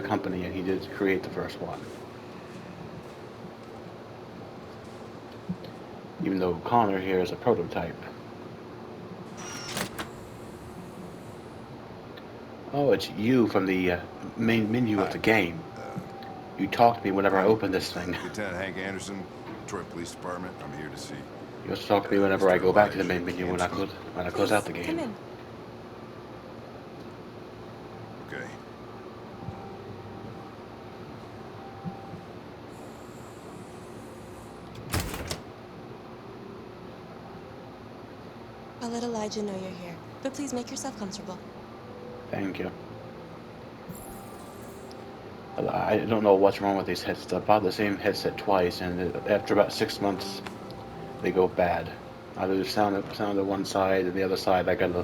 company, and he did create the first one. Even though Connor here is a prototype. Oh, it's you from the main menu of Hi. the game. Uh, You talk to me whenever I I'm open this thing. Lieutenant Hank Anderson, Detroit Police Department. I'm here to see You also talk to me whenever I Mr. go back to the Elijah main menu Anderson. when I close out Please, the come game. in. Okay. I'll let Elijah know you're here, but please make yourself comfortable. Thank you. I don't know what's wrong with these headsets. I bought the same headset twice, and after about 6 months, they go bad. I lose sound on one side, and the other side I gotta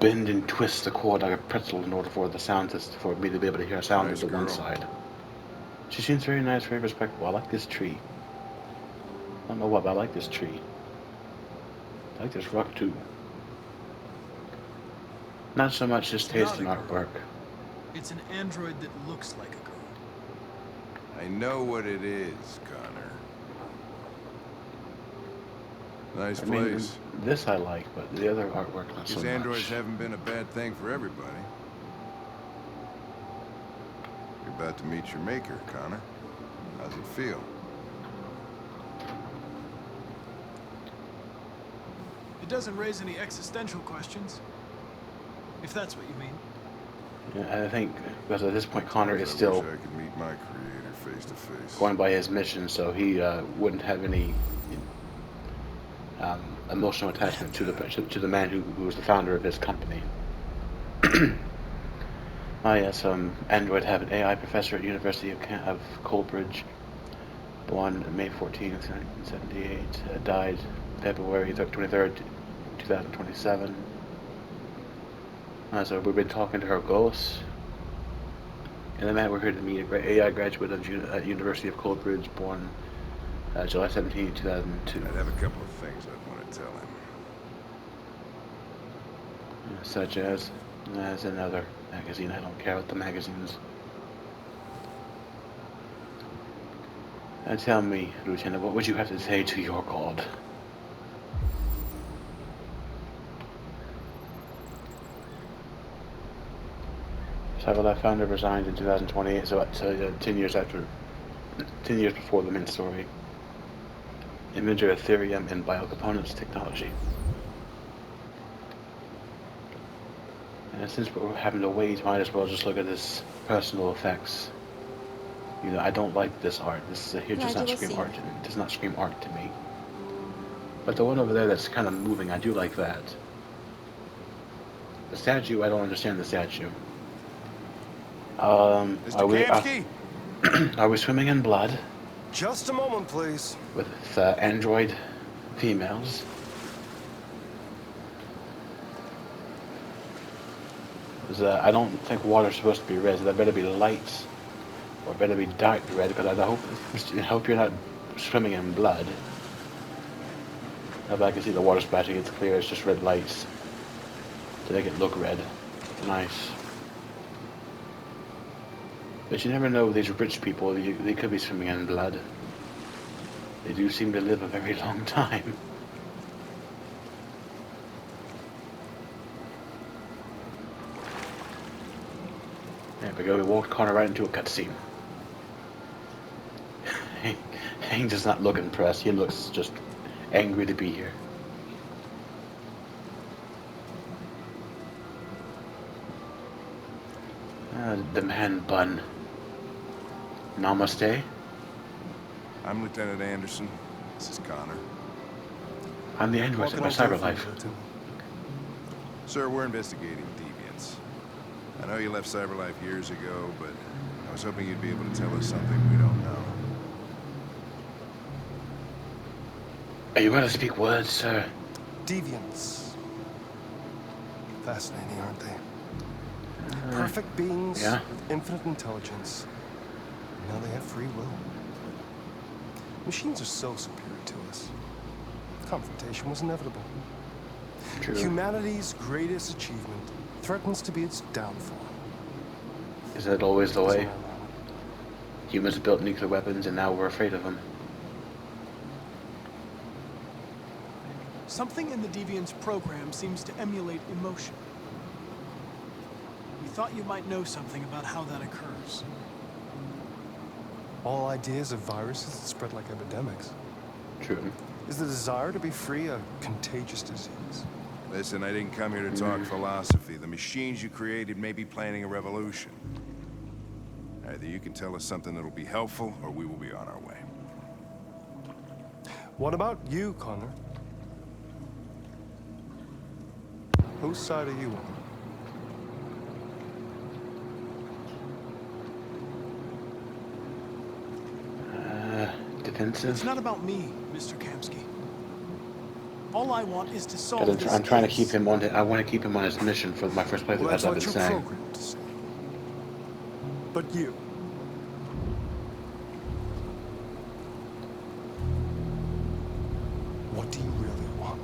bend and twist the cord like a pretzel in order for the for me to be able to hear a sound with Nice the one girl. side. She seems very nice, very respectful. I like this tree. I don't know what, but I like this tree. I like this rock too. Not so much his It's taste not in a girl. artwork. It's an android that looks like a girl. I know what it is, Connor. Nice I mean, place. this I like, but the other artwork not so Guess androids much. haven't been a bad thing for everybody. You're about to meet your maker, Connor. How's it feel? It doesn't raise any existential questions, if that's what you mean. Yeah, I think because at this point Connor Sometimes is I still wish I could meet my creator face to face. going by his mission, so he wouldn't have any emotional attachment to the man who was the founder of his company. Ah, yes, Android have an AI professor at University of Coldbridge, born May 14th, 1978, died February 23rd, 2027. So we've been talking to her ghosts. And then we're here to meet a great AI graduate at University of Coldbridge, born July 17th, 2002. I'd have a couple of things I'd want to tell him. Such as another magazine. I don't care about the magazines. Tell me, Lieutenant, what would you have to say to your god? Cyberlife founder resigned in 2028, so 10 years after, 10 years before the main story. Inventor of Ethereum and biocomponents technology. And since we're having to wait, might as well just look at this personal effects. I don't like this art. This here does Elijah, not we'll scream see. art. It does not scream art to me. But the one over there that's kind of moving, I do like that. The statue, I don't understand the statue. Mr. Kamsky? Are we swimming in blood Just a moment, please. with android females? I don't think water's supposed to be red. So there better be lights, or better be dark red, because I hope you're not swimming in blood. If I can see the water splashing, it's clear. It's just red lights to make it look red. Nice. But you never know with these rich people. They could be swimming in blood. They do seem to live a very long time. There we go. We walked Connor right into a cutscene. Hank does not look impressed. He looks just angry to be here. The man bun. Namaste. I'm Lieutenant Anderson. This is Connor. I'm the android What can by I do for you, Cyberlife. Lieutenant? Sir, we're investigating deviants. I know you left Cyberlife years ago, but I was hoping you'd be able to tell us something we don't know. Are you going to speak words, sir? Deviants. Fascinating, aren't they? Perfect beings yeah. with infinite intelligence. Now they have free will. Machines are so superior to us. Confrontation was inevitable. True. Humanity's greatest achievement threatens to be its downfall. Is that always the Doesn't way? allow. Humans built nuclear weapons and now we're afraid of them. Something in the Deviant's program seems to emulate emotion. We thought you might know something about how that occurs. All ideas of viruses that spread like epidemics. True. Is the desire to be free a contagious disease? Listen, I didn't come here to talk philosophy. The machines you created may be planning a revolution. Either you can tell us something that'll be helpful, or we will be on our way. What about you, Connor? Whose side are you on? Defensive? It's not about me, Mr. Kamsky. All I want is to solve this I'm trying to case. keep him on. I want to keep him on his mission for my first playthrough, Well, as that's I've what been you're saying. programmed to say. But you. What do you really want?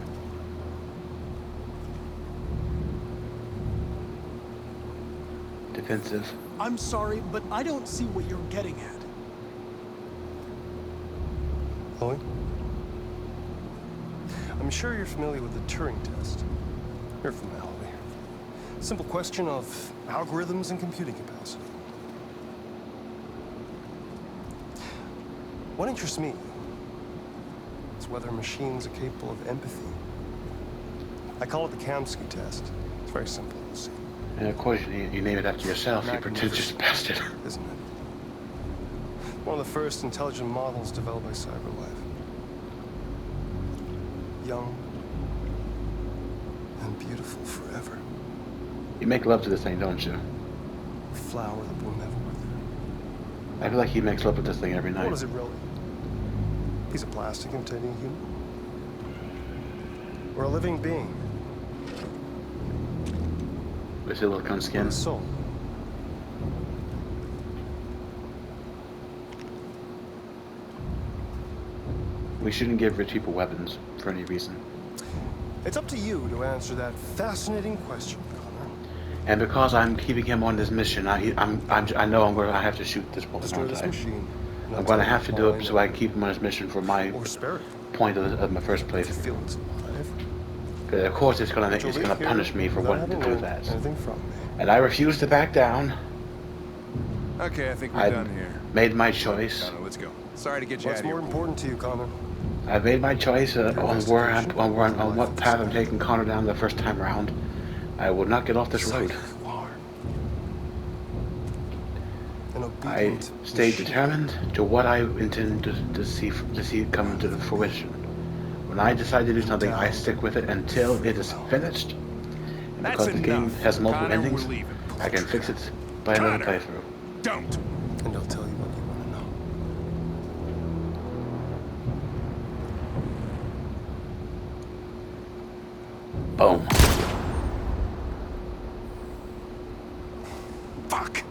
Defensive. I'm sorry, but I don't see what you're getting at. Chloe? I'm sure you're familiar with the Turing test. Mere formality. Simple question of algorithms and computing capacity. What interests me is whether machines are capable of empathy. I call it the Kamsky test. It's very simple, you see. And of course, you name it after yourself, you pretentious bastard. Isn't it? One of the first intelligent models developed by CyberLife. Young and beautiful forever. You make love to this thing, don't you? A flower that will never wither. I feel like he makes love with this thing every night. What is it really? Piece of plastic imitating a human? Or a living being With silicone with skin. a soul? We shouldn't give rich people weapons for any reason. It's up to you to answer that fascinating question, Connor. And because I'm keeping him on this mission, I know I have to shoot this point. Destroy this machine. and I'll I'm going to tell have you to do all it I so know. I can keep him on his mission for my Or spare it. point of my first If you playthrough. feel it's alive. Because of course it's You'll gonna leave here punish me for without wanting to having do learned that. Anything from me. And I refuse to back down. Okay, I think we're I done here. made my choice. Connor, let's go. Sorry to get you What's out of more here. important to you, Connor? I've made my choice on what path I'm Investigation. taking Connor down the first time around. I will not get off this road. You are. An I obedient stayed machine. determined to what I intend to see come to fruition. When I decide to do something, I stick with it until it is finished. And That's because the game enough. has multiple Connor, we're endings, leaving. I can fix it by another Connor! playthrough. Don't! And I'll tell you what you want to know. Boom. Fuck!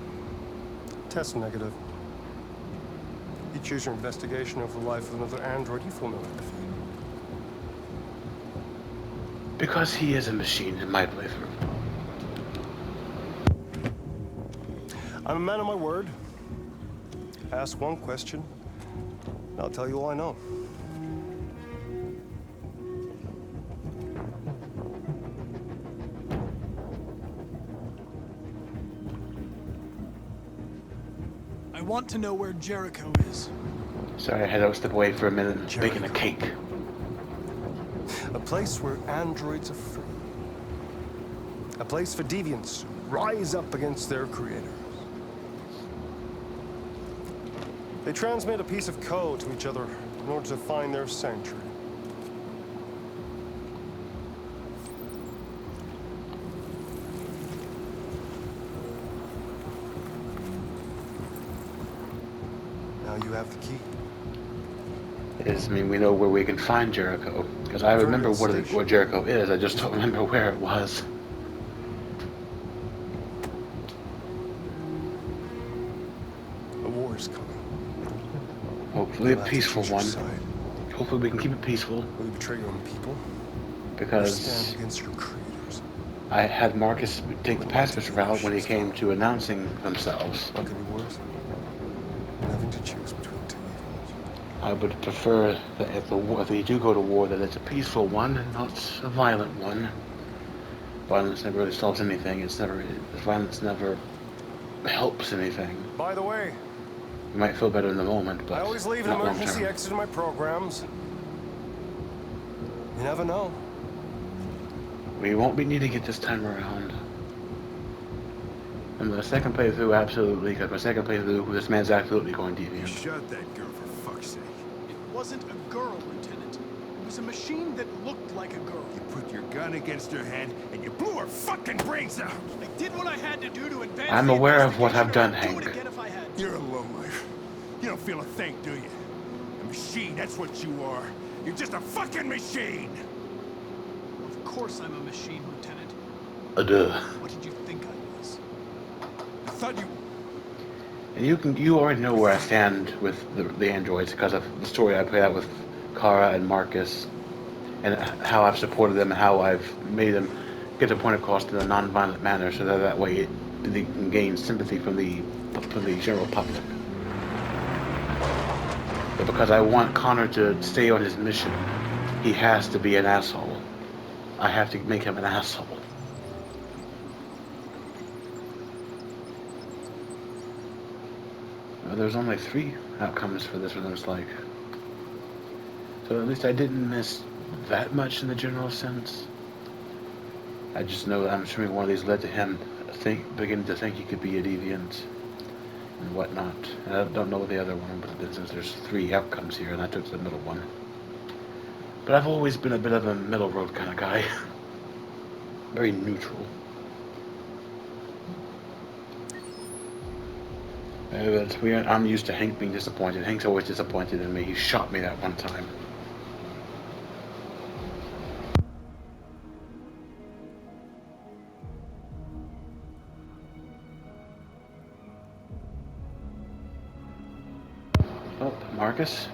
Test negative. You choose your investigation over the life of another android, you feel no empathy. Because he is a machine in my playthrough. I'm a man of my word. Ask one question, and I'll tell you all I know. I want to know where Jericho is. Sorry, I had to step away for a minute baking a cake. A place where androids are free. A place for deviants who rise up against their creators. They transmit a piece of code to each other in order to find their sanctuary. Now you have the key. We know where we can find Jericho. Because I remember what Jericho is, I just don't remember where it was. A war is coming. Hopefully a You'll have to peaceful choose your one. side. Hopefully we can keep it peaceful. Will you betray your own people? Or Because stand against your creators? I had Marcus take the pacifist route when he came to announcing themselves. What could be worse? Having to choose between two evils. I would prefer that if they do go to war, that it's a peaceful one and not a violent one. Violence never really solves anything. Violence never helps anything. By the way, You might feel better in the moment, but I always leave an not long emergency term. exit in my programs. You never know. We won't be needing it this time around. And the second playthrough, absolutely, because my second playthrough, this man's absolutely going You deviant. shot that girl for fuck's sake. It wasn't a girl, Lieutenant. It was a machine that looked like a girl. You put your gun against her head and you blew her fucking brains out. I did what I had to do to advance I'm the aware of what I've investigation, done, and I'd do Hank. it again if I had to. You're a lowlife. You don't feel a thing, do you? A machine, that's what you are. You're just a fucking machine! Of course I'm a machine, Lieutenant. Duh. What did you think I was? I thought you... And you already know where I stand with the androids because of the story I played out with Kara and Marcus, and how I've supported them and how I've made them get the point across in a non-violent manner, so that way they can gain sympathy from the general public. But because I want Connor to stay on his mission, he has to be an asshole. I have to make him an asshole. Well, there's only 3 outcomes for this one, it looks like. So at least I didn't miss that much in the general sense. I just know that I'm assuming one of these led to him beginning to think he could be a deviant and whatnot. And I don't know the other one, but since there's 3 outcomes here, and I took the middle one. But I've always been a bit of a middle road kind of guy. Very neutral. But I'm used to Hank being disappointed. Hank's always disappointed in me. He shot me that one time. Oh, Marcus?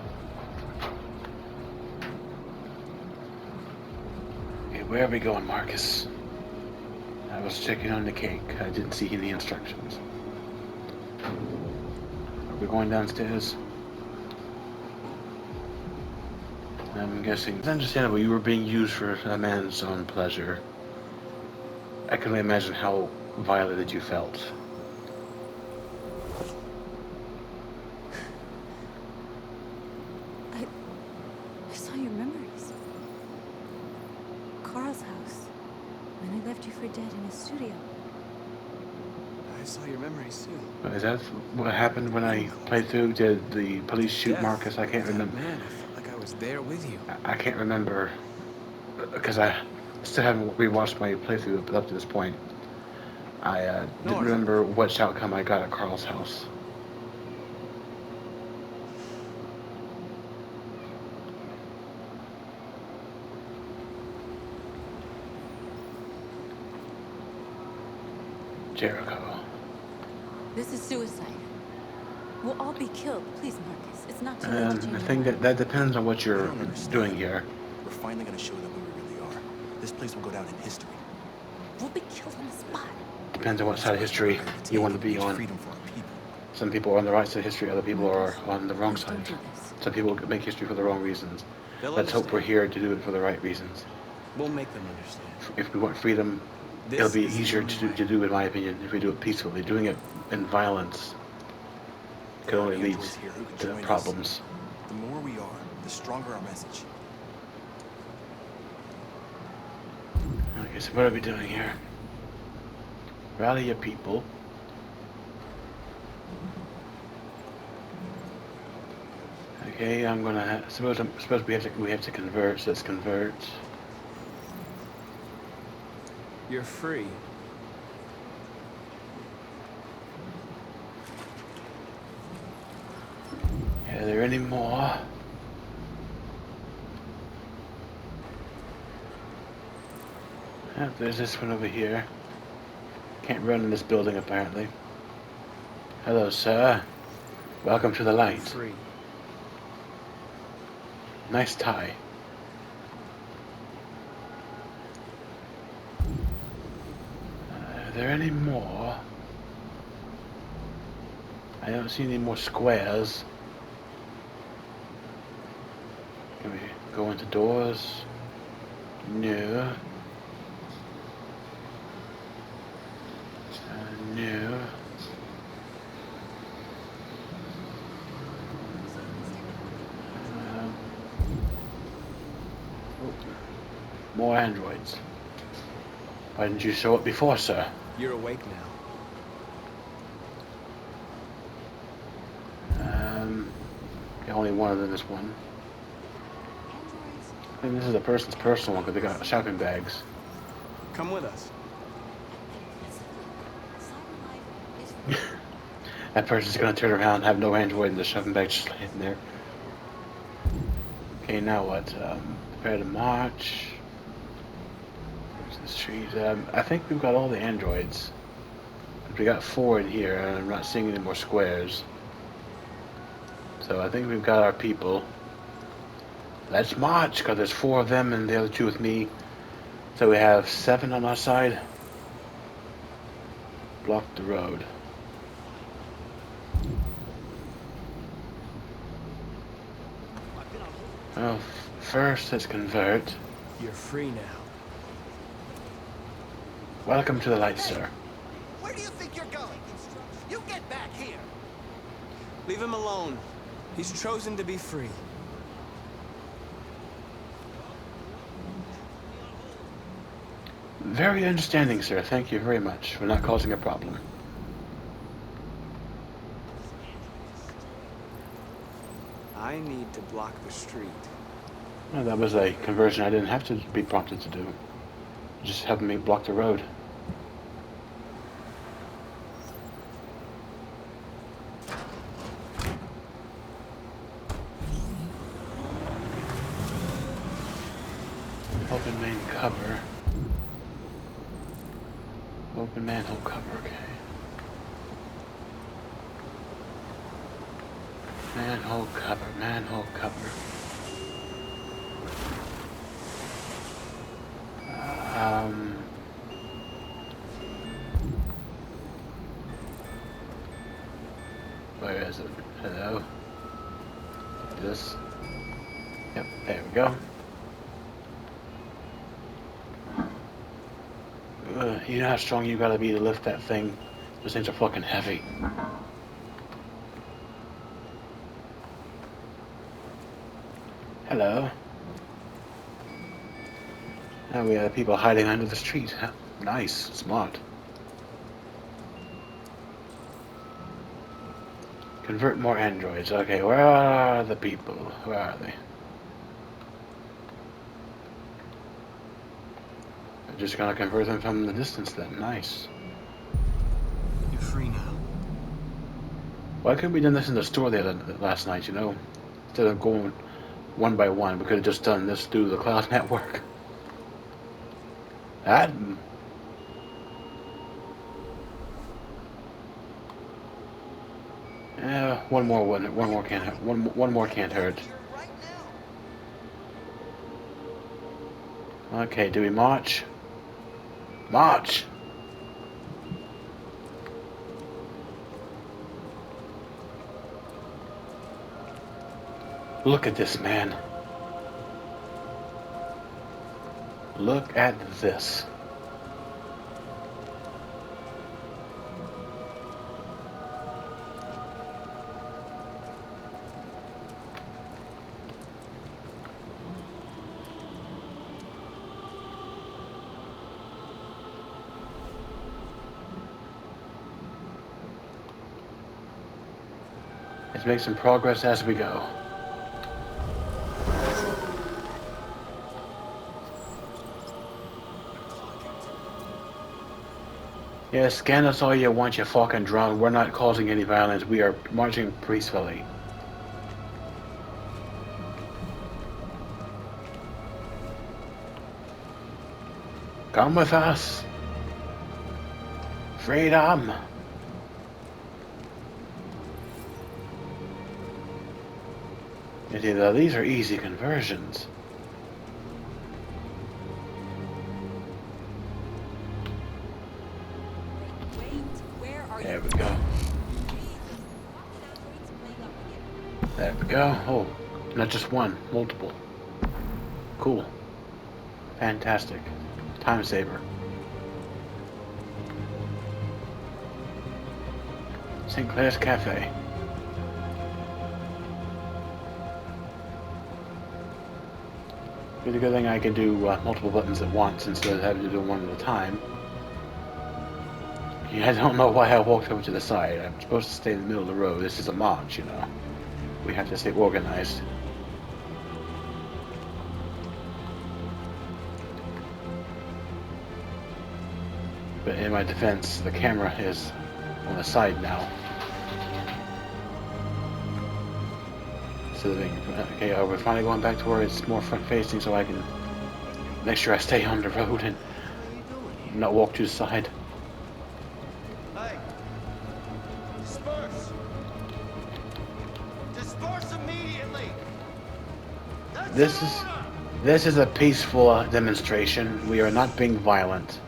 Okay, where are we going, Marcus? I was checking on the cake. I didn't see any instructions. Are we going downstairs? I'm guessing it's understandable you were being used for a man's own pleasure. I can only imagine how violated you felt. I saw your memories. Carl's house. When I left you for dead in his studio. I saw your memories too. Is that what happened when I played through? Did the police shoot Marcus? I can't remember. Man, I felt like I was there with you. I can't remember because I still haven't rewatched my playthrough up to this point. I didn't remember which outcome I got at Carl's house. Jericho. This is suicide. We'll all be killed. Please, Marcus. It's not too late to And change I your think mind. that depends on what You you're don't understand. doing here. We're finally gonna show them who we really are. This place will go down in history. We'll be killed on the spot. Depends on what side of history you want to be on. Freedom for our people. Some people are on the right side of history, other people are on the wrong Please don't side. do this. Some people make history for the wrong reasons. They'll Let's hope we're understand. here to do it for the right reasons. We'll make them understand. If we want freedom, This it'll be is the easier only to way. do, in my opinion, if we do it peacefully. Doing it in violence could only lead Androids here who can to join us. problems. The more we are, the stronger our message. Okay, so what are we doing here? Rally your people. Okay, I'm gonna suppose we have to convert. So let's convert. You're free. Are there any more? There's this one over here. Can't run in this building apparently. Hello, sir. Welcome to the light. Free. Nice tie. there any more? I don't see any more squares. Can we go into doors? No. No. More androids. Why didn't you show up before, sir? You're awake now. Only one of them is one. And this is a person's personal one because they got shopping bags. Come with us. That person's gonna turn around and have no android in the shopping bag just laying there. Okay, now what? Prepare to march. Where's the street? I think we've got all the androids. We got 4 in here, and I'm not seeing any more squares. So I think we've got our people. Let's march, because there's 4 of them and the other 2 with me. So we have 7 on our side. Block the road. Well, first let's convert. You're free now. Welcome to the light, sir. Where do you think you're going? You get back here! Leave him alone. He's chosen to be free. Very understanding, sir. Thank you very much for not causing a problem. I need to block the street. Well, that was a conversion I didn't have to be prompted to do. Just having me block the road. Open main cover. Open manhole cover, okay. Manhole cover, manhole cover. Where is it? Hello? This? Yep, there we go. You know how strong you gotta be to lift that thing? Those things are fucking heavy. Hello. Now we have people hiding under the street. Nice, smart. Convert more androids. Okay, where are the people? Where are they? I'm just gonna convert them from the distance then. Nice. You're free now. Why couldn't we done this in the store last night, you know? Instead of going one by one, we could have just done this through the cloud network. That... one more can't hurt. Okay, do we march? March! Look at this, man. Look at this. Let's make some progress as we go. Yeah, scan us all you want, you fucking drone. We're not causing any violence. We are marching peacefully. Come with us. Freedom. These are easy conversions. we go. There we go. Oh, not just one, multiple. Cool. Fantastic. Time saver. St. Clair's Cafe. It's a good thing I can do multiple buttons at once instead of having to do one at a time. Yeah, I don't know why I walked over to the side. I'm supposed to stay in the middle of the road. This is a mod, you know. We have to stay organized. But in my defense, the camera is on the side now. So okay, we're finally going back to where it's more front facing so I can make sure I stay on the road and not walk to the side. Hey! Disperse! Disperse immediately! That's This is a peaceful demonstration. We are not being violent.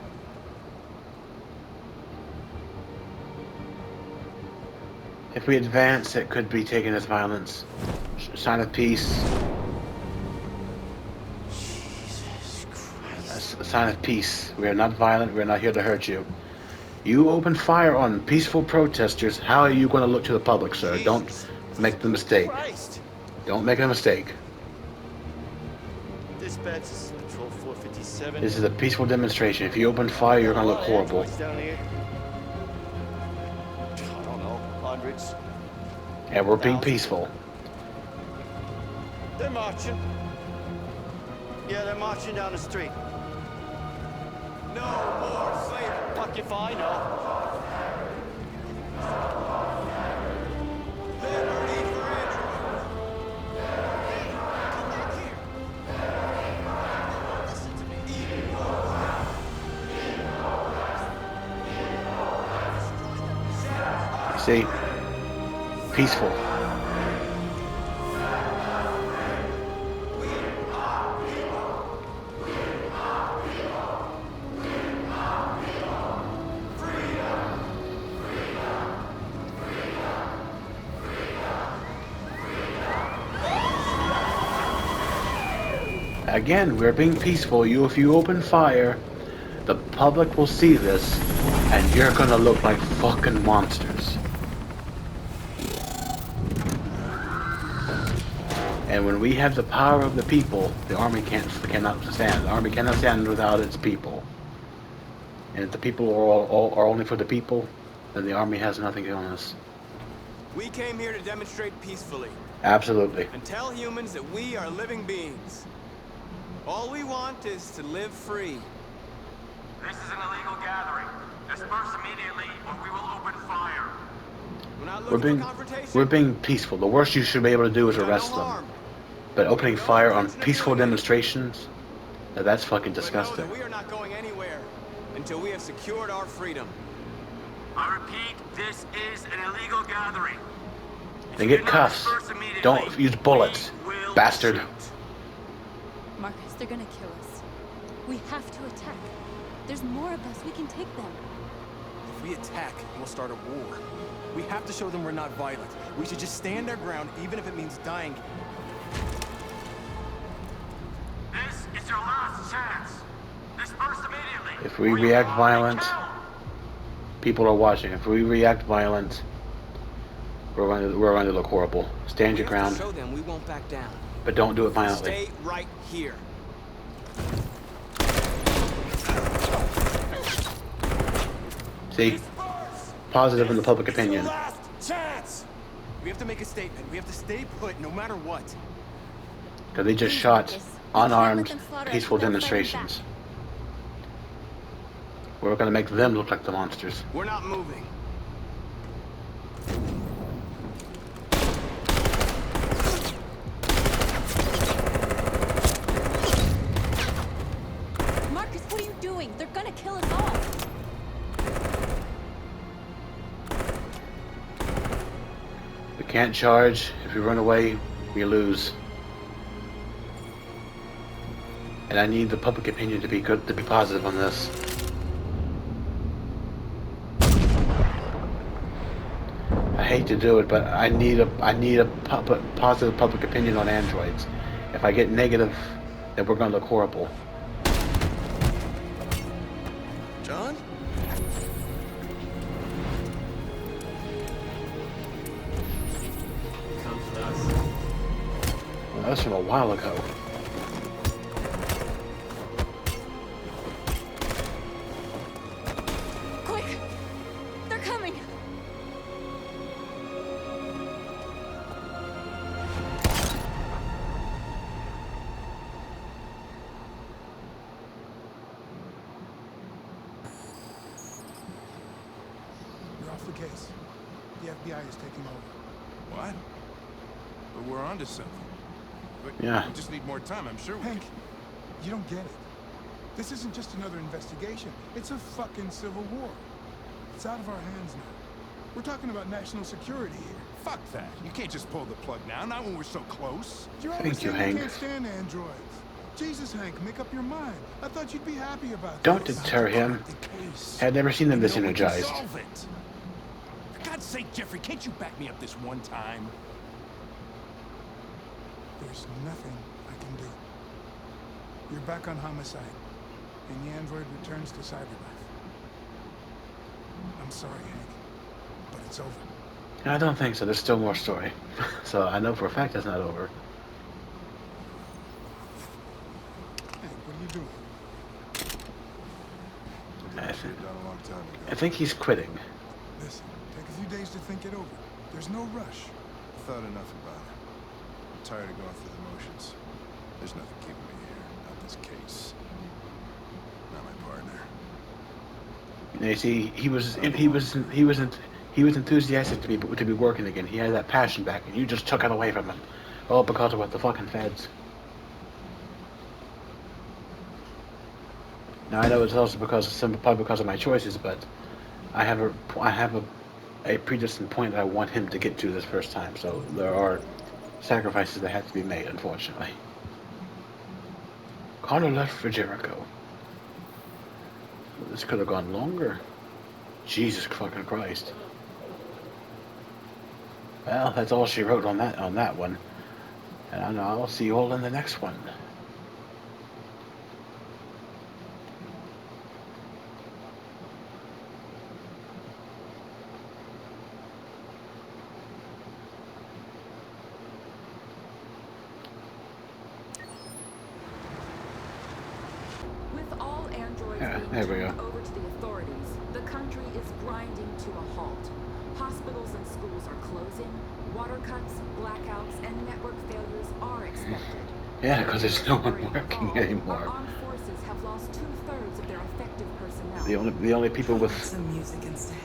If we advance, it could be taken as violence. Sign of peace. A sign of peace. We are not violent. We are not here to hurt you. You open fire on peaceful protesters. How are you going to look to the public, sir? Don't make the mistake. Don't make a mistake. Dispatch, this is Patrol 457. This is a peaceful demonstration. If you open fire, you're going to look horrible. Down here. I don't know, hundreds. Yeah, we're being peaceful. They're marching. Yeah, they're marching down the street. no more slavery! Fuck if I know. Liberty for Android! Come back here! Listen to me. See? Peaceful. Again, we're being peaceful. If you open fire, the public will see this, and you're gonna look like fucking monsters. And when we have the power of the people, the army cannot stand. The army cannot stand without its people. And if the people are only for the people, then the army has nothing on us. We came here to demonstrate peacefully Absolutely. and tell humans that we are living beings. All we want is to live free. This is an illegal gathering. Disperse immediately or we will open fire. We're not We're looking being for confrontation. we're being peaceful. The worst you should be able to do is arrest No them. harm. But opening fire on peaceful demonstrations, that's fucking But know disgusting. that we are not going anywhere until we have secured our freedom. I repeat, this is an illegal gathering. They get cuffs. Don't use bullets, bastard. Marcus, they're gonna kill us. We have to attack. There's more of us. We can take them. If we attack, we'll start a war. We have to show them we're not violent. We should just stand our ground, even if it means dying. This is your last chance. Disperse immediately. If we react violent, people are watching. If we react violent, we're going to look horrible. Stand your We have ground, to show them we won't back down. but don't do it violently. Stay right here. See? Positive in the public opinion. Last chance! We have to make a statement. We have to stay put, no matter what. Because they just Please, shot Marcus. We can't unarmed, let them slaughter us peaceful without fighting demonstrations. We're going to make them look like the monsters. We're not moving. Marcus, what are you doing? They're gonna kill us all. We can't charge. If we run away, we lose. And I need the public opinion to be good, to be positive on this. to do it, but I need a positive public opinion on androids. If I get negative, then we're gonna look horrible. John? Come for us. Well, that was from a while ago. Quick! They're coming! You're off the case. The FBI is taking over. What? But we're onto something. But Yeah. we just need more time, I'm sure we Hank, you don't get it. This isn't just another investigation. It's a fucking civil war. It's out of our hands now. We're talking about national security here. Fuck that. You can't just pull the plug now, not when we're so close. You're Thank always you, saying Hank. you can't stand androids. Jesus, Hank, make up your mind. I thought you'd be happy about Don't this. deter him. The case. Had never seen them this You know we can energized. solve it. For God's sake, Jeffrey, can't you back me up this one time? There's nothing I can do. You're back on homicide, and the android returns to cyberlife. I'm sorry, Hank, but it's over. I don't think so. There's still more story. So I know for a fact it's not over. Hank, what are you doing? I Should have done a long time ago. think he's quitting. Listen, take a few days to think it over. There's no rush. I thought enough about it. I'm tired of going through the motions. There's nothing keeping me here. Not this case. Not my partner. You see, he was enthusiastic to be working again. He had that passion back, and you just took it away from him. All because of what the fucking feds. Now I know it's also probably because of my choices, but I have a predestined point that I want him to get to this first time. So there are sacrifices that have to be made, unfortunately. Connor left for Jericho. This could have gone longer. Jesus fucking Christ. Well, that's all she wrote on that one. And I'll see you all in the next one. With all androids Yeah, being there we turned go. over to the authorities, the country is grinding to a halt. Hospitals and schools are closing, water cuts, blackouts, and network failures are expected. Yeah, because there's no one During the working fall, anymore. Our armed forces have lost 2/3 of their effective personnel. The only people with Some music instead.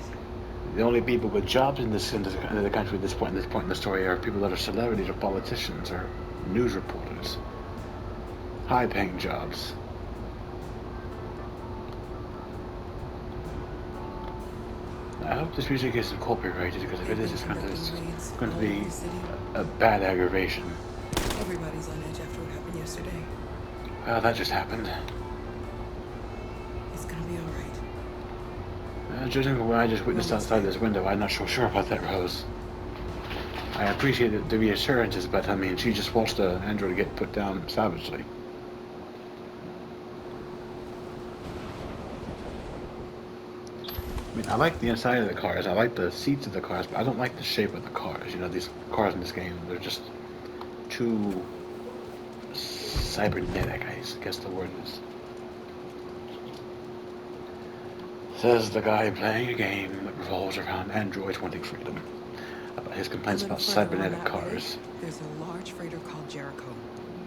the only people with jobs in the country at this point in the story are people that are celebrities or politicians or news reporters. High-paying jobs. I hope this music isn't copyrighted, because if it is, it's going to be a bad aggravation. Everybody's on edge after what happened yesterday. Well, that just happened. It's gonna be all right. Judging from what I just witnessed outside this window, I'm not so sure about that, Rose. I appreciate the reassurances, but I mean, she just watched the android get put down savagely. I mean, I like the inside of the cars, I like the seats of the cars, but I don't like the shape of the cars. You know, these cars in this game, they're just too cybernetic, I guess the word is. Says the guy playing a game that revolves around androids wanting freedom. About his complaints about cybernetic cars. There's a large freighter called Jericho.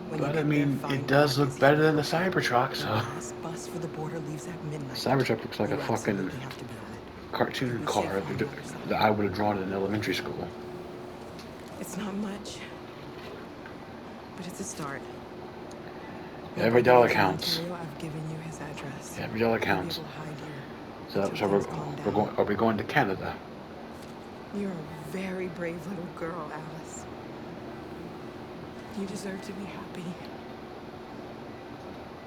When But I mean, it does look better than the Cybertruck, so... This bus for the border leaves at midnight. Cybertruck looks like a fucking cartoon car that I would have drawn in elementary school. It's not much, but it's a start. Every dollar counts. I've given you his address. Every dollar counts. So are we going to Canada? You're a very brave little girl, Alice. You deserve to be happy.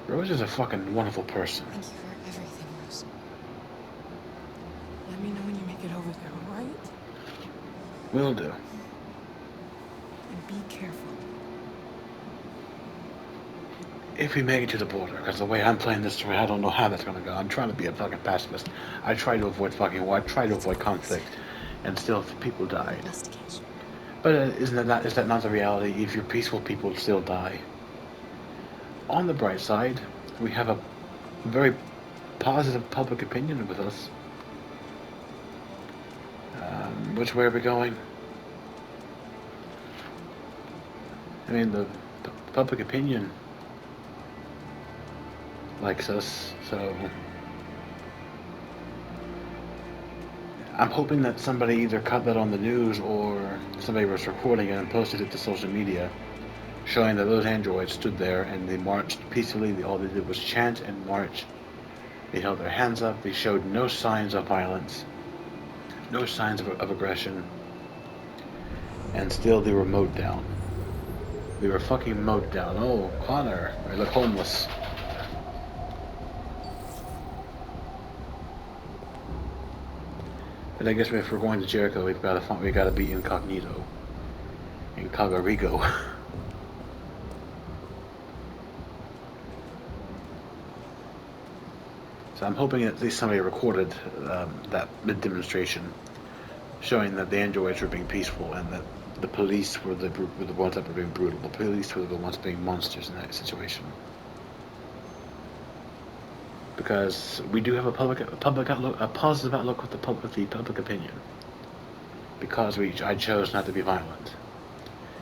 Rose is a fucking wonderful person. Thank you for everything, Rose. Let me know when you make it over there, all right? Will do. And be careful. If we make it to the border, because the way I'm playing this story, I don't know how that's gonna go. I'm trying to be a fucking pacifist. I try to avoid fucking war. I try to avoid conflict, and still people died. But is that not the reality? If you're peaceful, people still die. On the bright side, we have a very positive public opinion with us. Which way are we going? I mean, the public opinion likes us, so I'm hoping that somebody either cut that on the news or somebody was recording it and posted it to social media, showing that those androids stood there and they marched peacefully. All they did was chant and march. They held their hands up. They showed no signs of violence, no signs of aggression, and still they were mowed down. They were fucking mowed down. Oh, Connor, they look homeless. But I guess if we're going to Jericho, we gotta be incognito, incogarigo. So I'm hoping at least somebody recorded that demonstration, showing that the androids were being peaceful and that the police were the ones that were being brutal. The police were the ones being monsters in that situation. Because we do have a positive outlook with the public opinion. Because I chose not to be violent.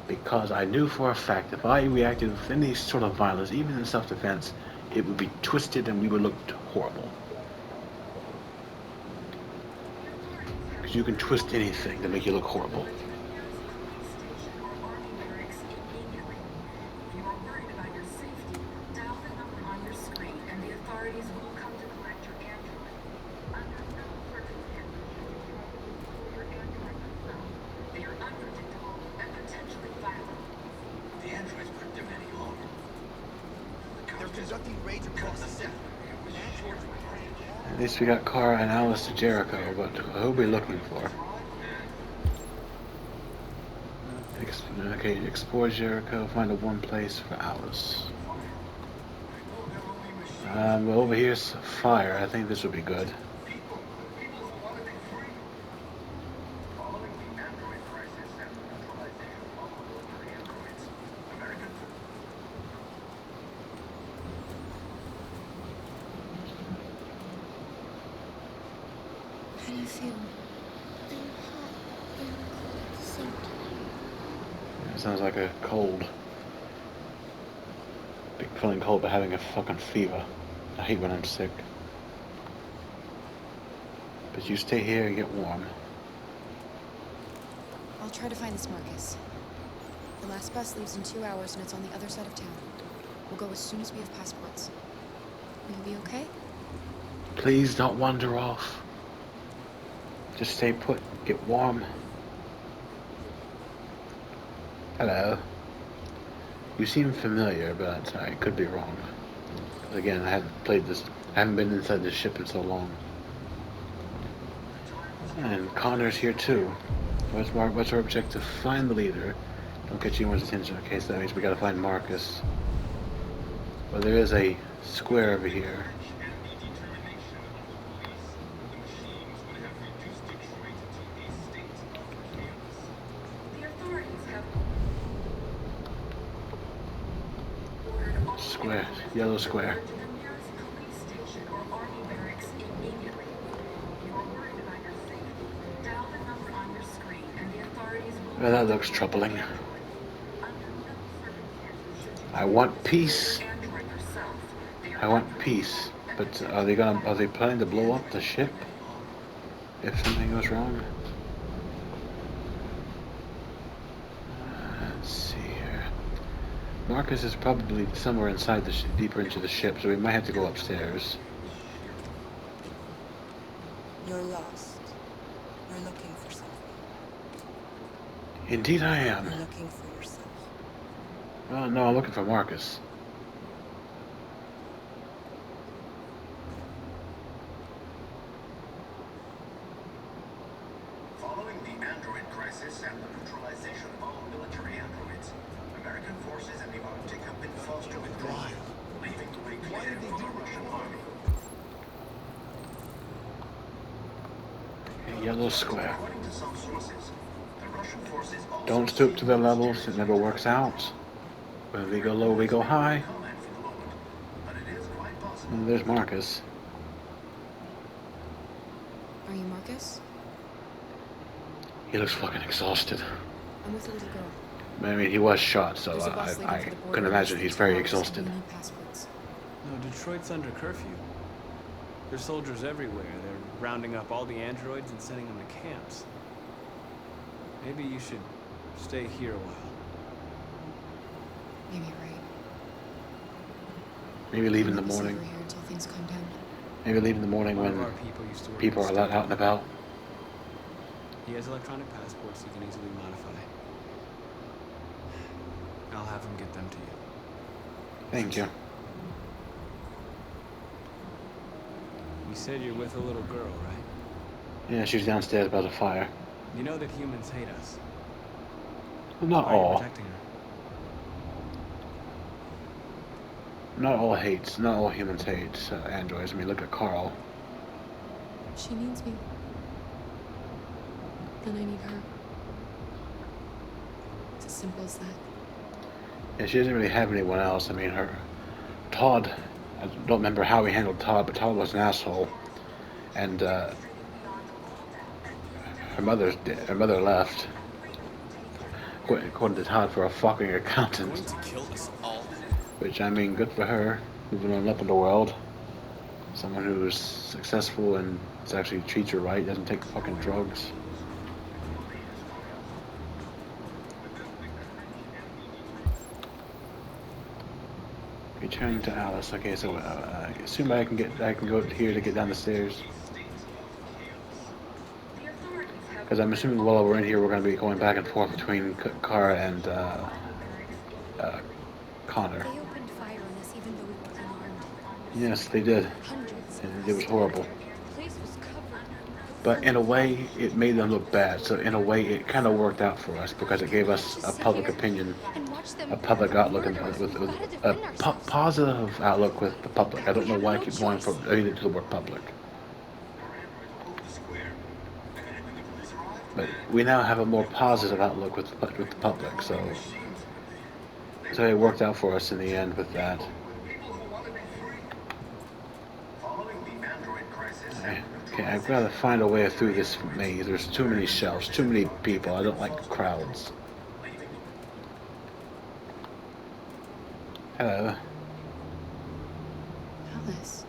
Because I knew for a fact if I reacted with any sort of violence, even in self-defense, it would be twisted and we would look horrible. Because you can twist anything to make you look horrible. At least we got Kara and Alice to Jericho, but who are we looking for? Okay, explore Jericho, find a one place for Alice. Well, over here's fire. I think this would be good. How do you feel? I'm hot and cold at the same time. It sounds like a cold. Feeling cold but having a fucking fever. I hate when I'm sick. But you stay here and get warm. I'll try to find this Marcus. The last bus leaves in 2 hours and it's on the other side of town. We'll go as soon as we have passports. Will you be okay? Please don't wander off. Just stay put, get warm. Hello. You seem familiar, but I could be wrong. Again, I haven't been inside this ship in so long. And Connor's here too. What's our objective? Find the leader. Don't get anyone's attention. Okay, so that means we gotta find Marcus. Well, there is a square over here. Square, yellow square. Well, that looks troubling. I want peace. I want peace. But are they planning to blow up the ship if something goes wrong? Let's see here. Marcus is probably somewhere inside deeper into the ship, so we might have to go upstairs. You're lost. You're looking for something. Indeed I am. You're looking for yourself. Well, no, I'm looking for Marcus. Following the android crisis, little square. Don't stoop to their levels, it never works out. When we go low, we go high. And there's Marcus. Are you Marcus? He looks fucking exhausted. I'm with a little girl. I mean, he was shot, so There's a bus leading I to the border can imagine he's very exhausted. We need passports. No, Detroit's under curfew. There's soldiers everywhere. They're rounding up all the androids and sending them to camps. Maybe you should stay here a while. Maybe you're right. Maybe leave in the Maybe stay morning. over here until things calm down. Maybe leave in the morning One of when our people used to work people in are the let out and about. He has electronic passports he can easily modify. I'll have him get them to you. Thank you. You said you're with a little girl, right? Yeah, she's downstairs by the fire. You know that humans hate us. Not Why are you all. protecting her? Not all hates. Not all humans hate androids. I mean, look at Carl. She needs me. And I need her. It's as simple as that. Yeah, she doesn't really have anyone else. I mean, Todd. I don't remember how he handled Todd, but Todd was an asshole, and her mother left. According to Todd, for a fucking accountant. Going to kill us all. Which, I mean, good for her, moving on up in the world. Someone who's successful and actually treats her right, doesn't take fucking drugs. Returning to Alice. Okay, so assume I can go here to get down the stairs. Because I'm assuming while we're in here, we're going to be going back and forth between Kara and Connor. They opened fire on us even though we were unarmed. Yes, they did. Hundreds. And it was horrible. The place was covered. But in a way, it made them look bad. So in a way, it kind of worked out for us because it gave us a public opinion, a public outlook, and with a positive outlook with the public. I don't know why I keep going from to the word public. But we now have a more positive outlook with the public, so it worked out for us in the end with that. Okay, I've got to find a way through this maze. There's too many shelves, too many people. I don't like crowds. Hello. Alice.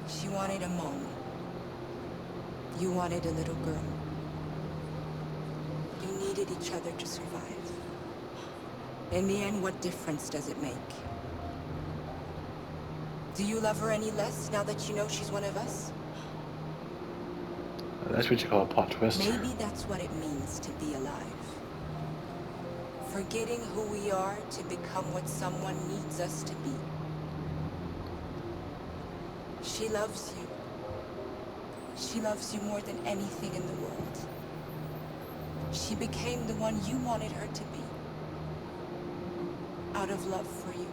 She wanted a mom. You wanted a little girl. You needed each other to survive. In the end, what difference does it make? Do you love her any less now that you know she's one of us? That's what you call a plot twist. Maybe that's what it means to be alive. Forgetting who we are to become what someone needs us to be. She loves you. She loves you more than anything in the world. She became the one you wanted her to be. Out of love for you.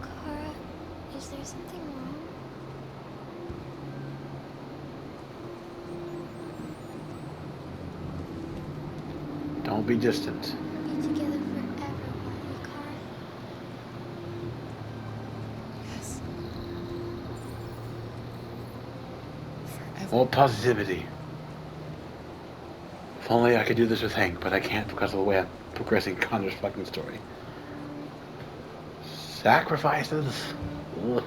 Kara, is there something wrong? Don't be distant. We'll be together forever, won't we, Kara? Yes. More positivity. If only I could do this with Hank, but I can't because of the way I'm progressing Connor's fucking story. Sacrifices? Ugh.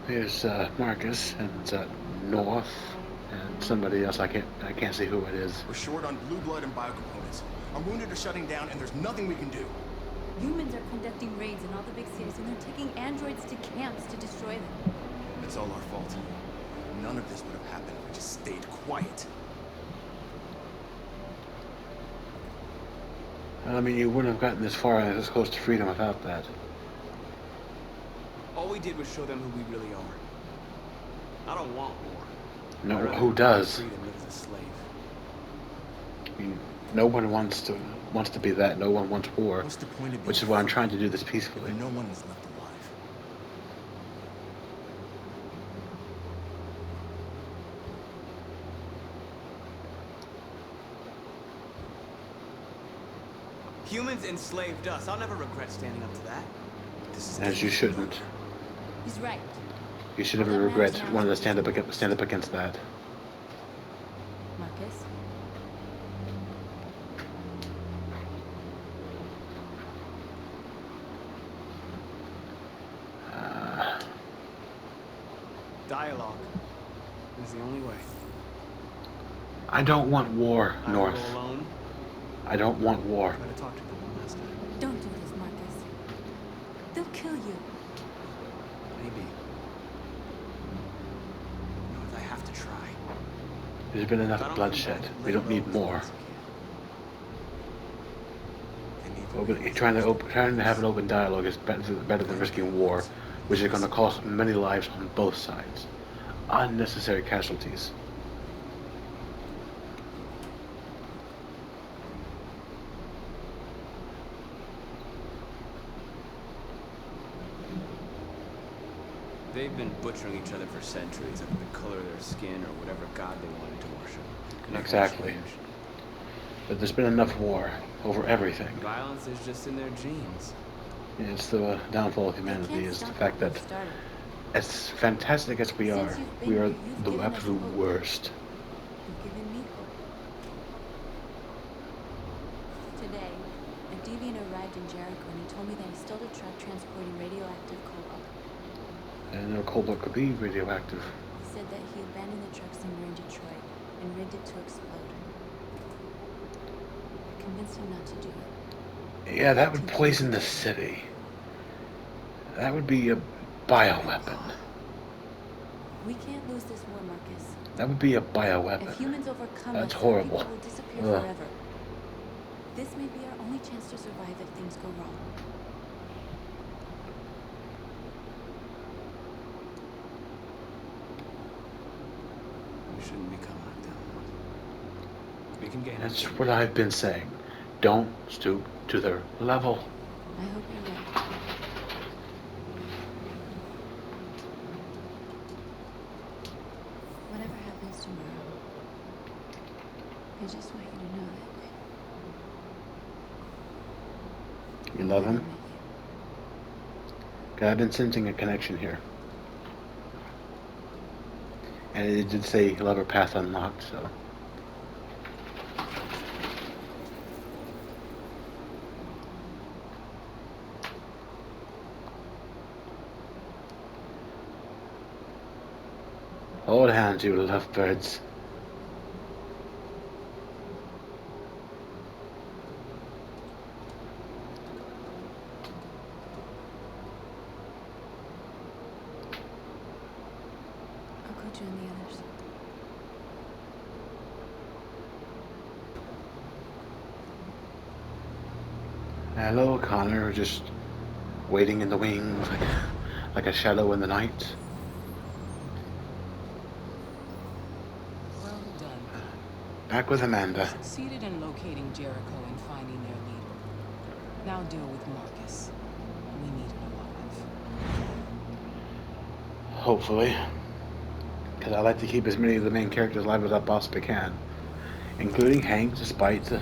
Here's Marcus, and North, and somebody else. I can't see who it is. We're short on blue blood and biocomponents. Our wounded are shutting down, and there's nothing we can do. Humans are conducting raids in all the big cities, and they're taking androids to camps to destroy them. It's all our fault. None of this would have happened if we just stayed quiet. I mean, you wouldn't have gotten this far and this close to freedom without that. All we did was show them who we really are. I don't want war. No, I'd rather who does? be free than live as a slave. I mean, no one wants to be that. No one wants war. What's the point of Which is why I'm trying to do this peacefully. if no one is left alive? Humans enslaved us. I'll never regret standing up to that. As you shouldn't. He's right. You should never regret wanting to stand up against that. Marcus? Dialogue is the only way. I don't want war, I North. go alone. I don't want war. Try to talk to them one last time. Don't do this, Marcus. They'll kill you. Maybe. North, I have to try. There's been enough bloodshed. We don't need more. Trying to have an open dialogue is better than risking war, which is going to cost many lives on both sides. Unnecessary casualties. They've been butchering each other for centuries over the color of their skin or whatever god they wanted to worship. Nothing Exactly. changed. But there's been enough war over everything. Violence is just in their genes. It's the downfall of humanity, is the fact that as fantastic as we are the absolute worst. You've given me hope. Today, a deviant arrived in Jericho and he told me that he stole a truck transporting radioactive cobalt. And no cobalt could be radioactive. He said that he abandoned the truck somewhere in Detroit and rigged it to explode. I convinced him not to do it. Yeah, that would poison the city. That would be a bioweapon. We can't lose this war, Marcus. That would be a bioweapon. If humans overcome That's us, horrible. people will disappear Ugh. forever. This may be our only chance to survive if things go wrong. We shouldn't become like them. We can gain. That's what I've been saying. Don't stoop to their level. I hope you're right. Whatever happens tomorrow, I just want you to know that You love him? God, I've been sensing a connection here. And it did say lover path unlocked, so. Hold hands, you lovebirds. I'll go join the others. Hello, Connor. Just waiting in the wings like a shadow in the night. Well done. Back with Amanda. Succeeded in locating Jericho and finding their leader. Now deal with Marcus. We need him alive. Hopefully. Because I like to keep as many of the main characters alive as I possibly can. Including Hank, despite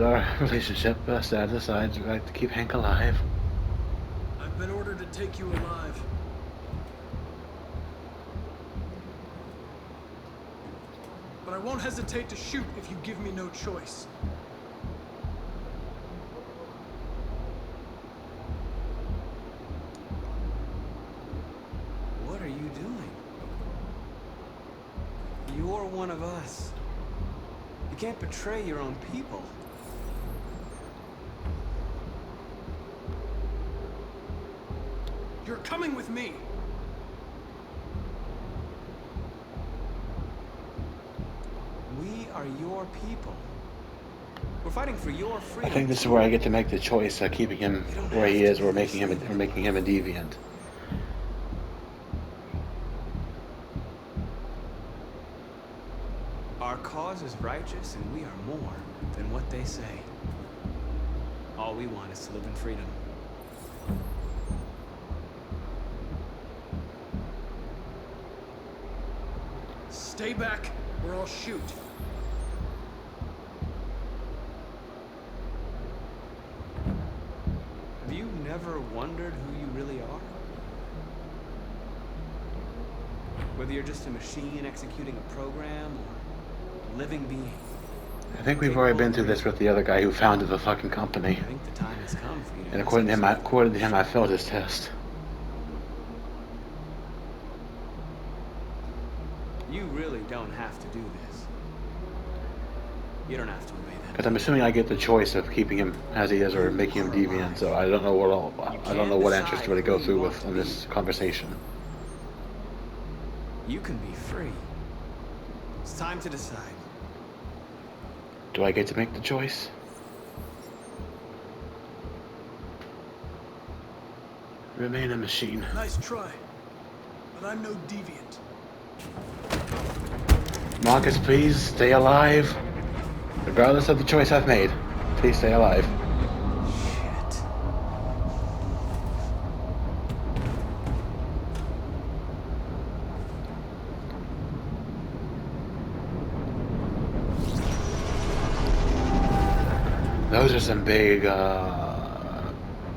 our relationship status. I'd like to keep Hank alive. I've been ordered to take you alive. But I won't hesitate to shoot if you give me no choice. What are you doing? You're one of us. You can't betray your own people. You're coming with me. We are your people. We're fighting for your I freedom. think this is where I get to make the choice of keeping him where he is or making him a deviant. Our cause is righteous, and we are more than what they say. All we want is to live in freedom. Stay back, or I'll shoot. Have you never wondered who you really are? Whether you're just a machine executing a program or a living being. I think we've already been through this with the other guy who founded the fucking company. I think the time has come for you to And according to him, I failed his test. You really don't have to do this. You don't have to obey them. Because I'm assuming I get the choice of keeping him as he is or making him deviant. So I don't know what answers to really go through with in this conversation. You can be free. It's time to decide. Do I get to make the choice? Remain a machine. Nice try, but I'm no deviant. Marcus, please stay alive. Regardless of the choice I've made, please stay alive. Shit. Those are some big,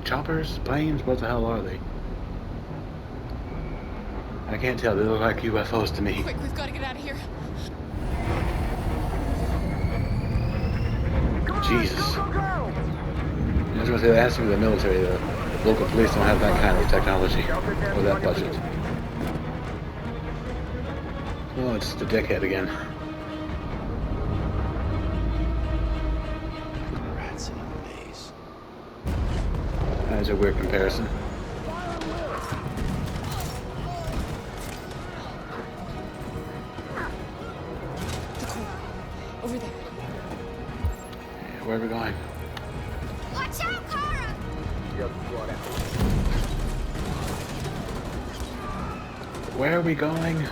choppers? Planes? What the hell are they? I can't tell. They look like UFOs to me. Quick, we've got to get out of here. Jesus. I was going to say, that's from the military. The local police don't have that kind of technology or that budget. Oh, it's the dickhead again. Rats in a maze. That's a weird comparison. Over there. Where are we going? Watch out, Kara! Where are we going?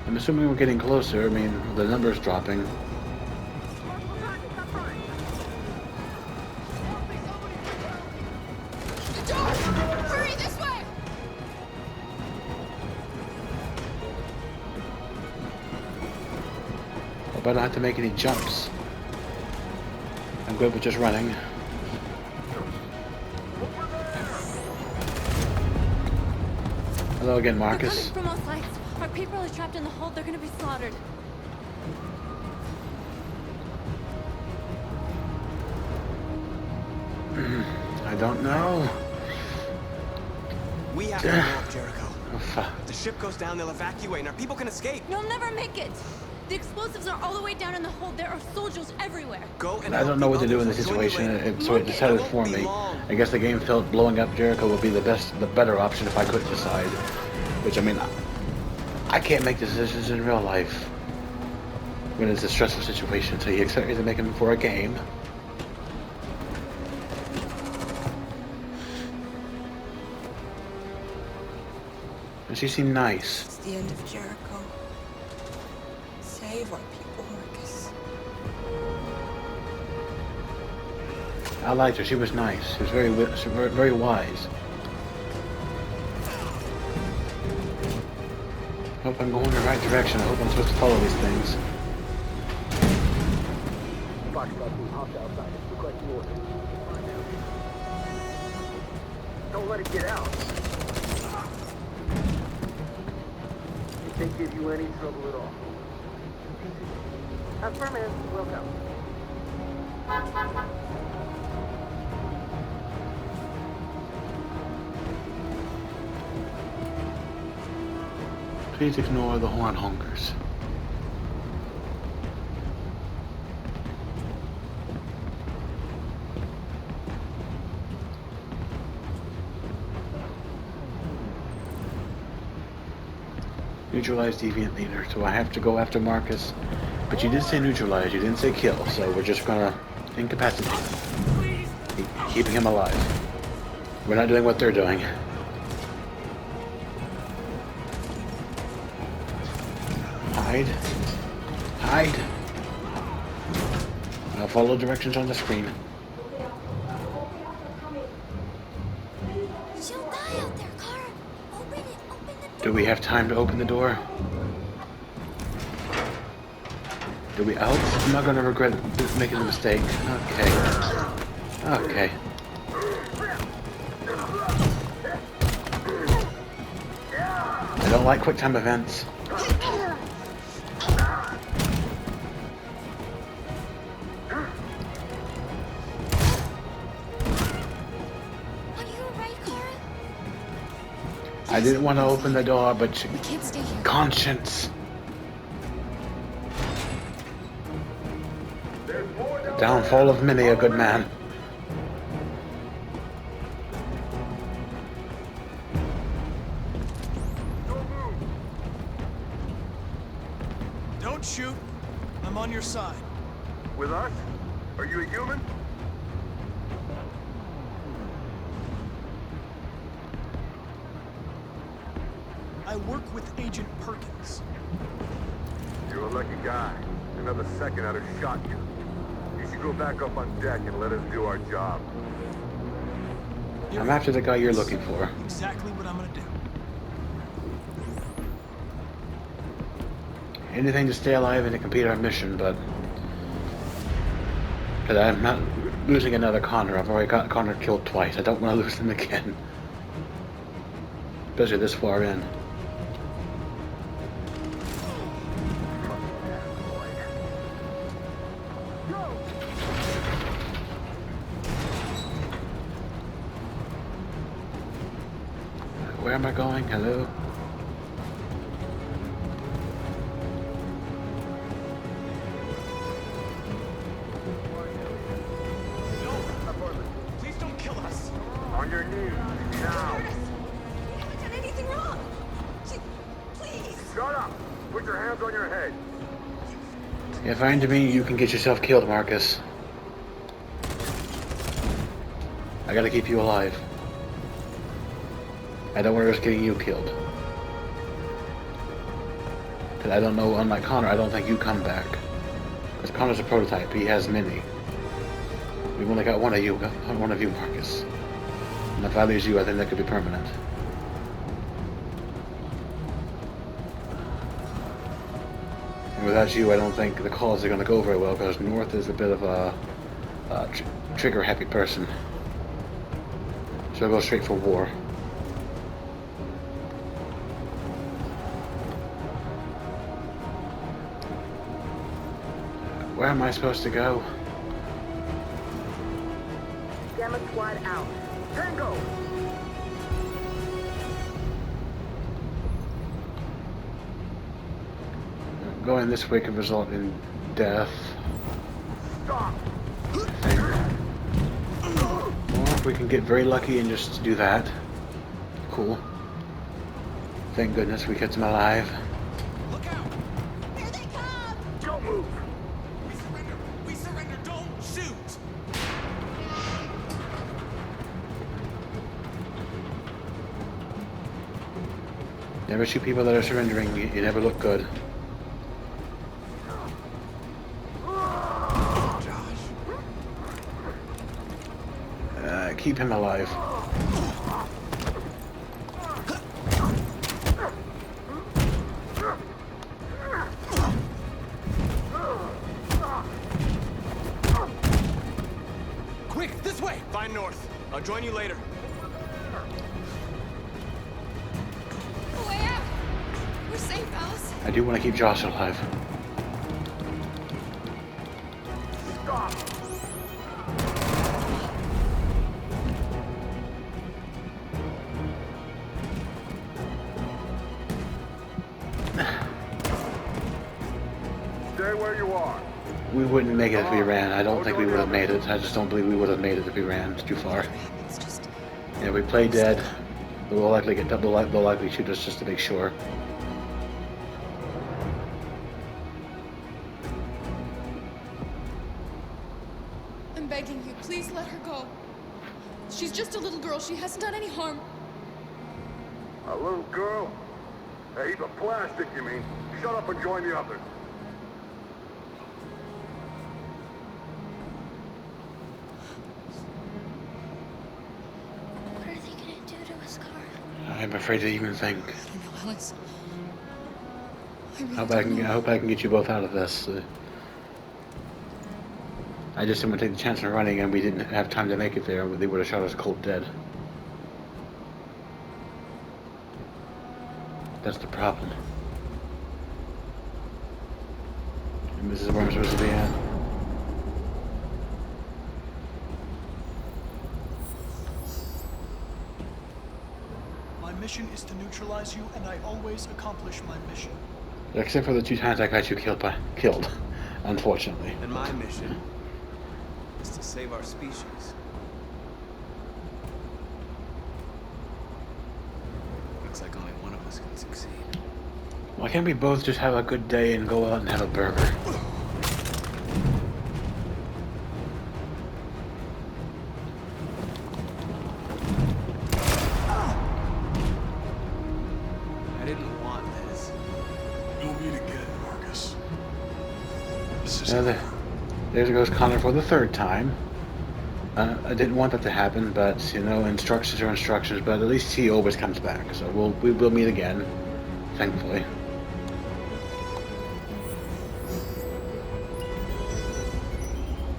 I'm assuming we're getting closer. I mean, the number's dropping. The door! Hurry, this way! Hope I don't have to make any jumps. I'm good with just running. Hello again, They're Marcus. coming from all sides. Our people are trapped in the hold. They're gonna be slaughtered. I don't know. We have to blow up Jericho. Oh, fuck. If the ship goes down, they'll evacuate, and our people can escape. You'll never make it. The explosives are all the way down in the hold. There are soldiers everywhere. Go and I don't know what to do in this situation, so it decided for me. I guess the game felt blowing up Jericho would be the better option if I could decide. Which, I mean, I can't make decisions in real life when it's a stressful situation, so you expect me to make them for a game. And she seemed nice. It's the end of Jericho. Save our people, Marcus. I liked her. She was nice. She was very wise. Hope I'm going in the right direction. I hope I'm supposed to follow these things. Don't let it get out. It can't give you any trouble at all. Affirmative. Welcome. Please ignore the horn honkers. Neutralize deviant leader. So I have to go after Marcus. But you did say neutralize, you didn't say kill, so we're just gonna incapacitate him. Keeping him alive. We're not doing what they're doing. Hide. Hide. I'll follow directions on the screen. She'll die out there, Kara. Open it. Open the door. Do we have time to open the door? Do we out? I'm not gonna regret making a mistake. Okay. Okay. I don't like quick time events. I didn't want to open the door, but conscience. The downfall of many a good man. Don't shoot. I'm on your side. With us? Are you a human? I work with Agent Perkins. You're a lucky guy. Another second I'd have shot you. You should go back up on deck and let us do our job. I'm after the guy you're looking for. Exactly what I'm gonna do. Anything to stay alive and to complete our mission, but... Because I'm not losing another Connor. I've already got Connor killed twice. I don't want to lose him again. Especially this far in. Where am I going? Hello? Please don't kill us. On your knees, now. We haven't done anything wrong. Please. Shut up. Put your hands on your head. If I intervene, you can get yourself killed, Marcus. I gotta keep you alive. I don't want to risk getting you killed. Because I don't know, unlike Connor, I don't think you come back. Because Connor's a prototype, he has many. We've only got one of you, Marcus. And if I lose you, I think that could be permanent. And without you, I don't think the calls are going to go very well, because North is a bit of a trigger-happy person. So I'll go straight for war. Where am I supposed to go? Gamma squad out. Tango! Going this way could result in death. Stop! Or if we can get very lucky and just do that. Cool. Thank goodness we kept him alive. Look out! Here they come! Don't move! We surrender! We surrender! Don't shoot! Never shoot people that are surrendering. You never look good. Keep him alive. join you later. Way out! We're safe, Alice. I do want to keep Josh alive. Stop! Stay where you are. We wouldn't make it if we ran. I don't think we would have made it. I just don't believe we would have made it if we ran. It's too far. Yeah, we play dead. We'll likely get double. They'll likely shoot us just to make sure. I'm begging you, please let her go. She's just a little girl. She hasn't done any harm. A little girl? A heap of plastic, you mean? Shut up and join the others. What are they gonna do to us, Carl? I'm afraid to even think. I don't know, Alice. I hope I can get you both out of this. I just didn't want to take the chance of running, and we didn't have time to make it there. They would have shot us cold dead. That's the problem. And this is where I'm supposed to be at. My mission is to neutralize you, and I always accomplish my mission. Except for the 2 times I got you killed, unfortunately. And my mission is to save our species. Looks like only one of us can succeed. Why can't we both just have a good day and go out and have a burger? I didn't want this. You'll meet again, Marcus. There goes Connor for the 3rd time. I didn't want that to happen, but you know, instructions are instructions. But at least he always comes back, so we will meet again, thankfully.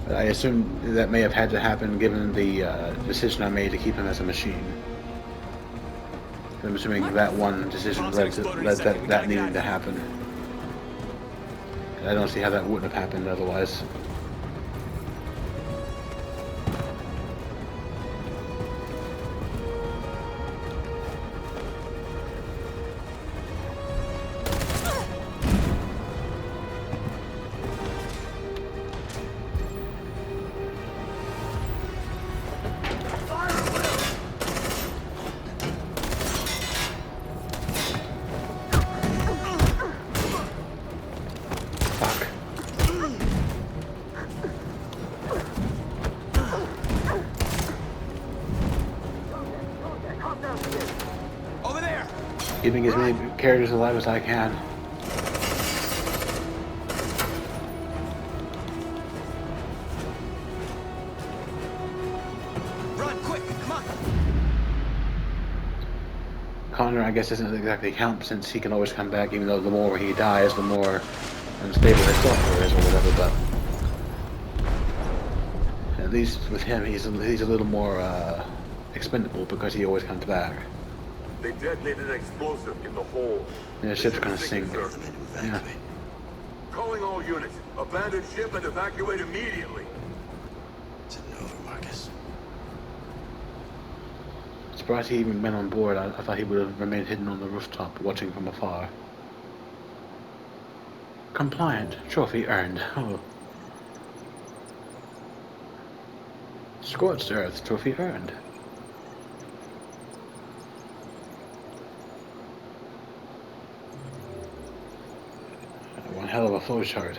But I assume that may have had to happen given the decision I made to keep him as a machine. I'm assuming that one decision led that needing to happen. I don't see how that wouldn't have happened otherwise. Keeping as many characters alive as I can. Run, quick, come on. Connor, I guess, doesn't exactly count since he can always come back, even though the more he dies, the more unstable his software is or whatever, but at least with him, he's a little more expendable because he always comes back. They detonated an explosive in the hole. Yeah, the ship's gonna sink. Yeah. Calling all units. Abandon ship and evacuate immediately. It's over, Marcus. Surprised he even went on board. I thought he would have remained hidden on the rooftop, watching from afar. Compliant. Trophy earned. Oh. Scorched Earth. Trophy earned. One hell of a flowchart.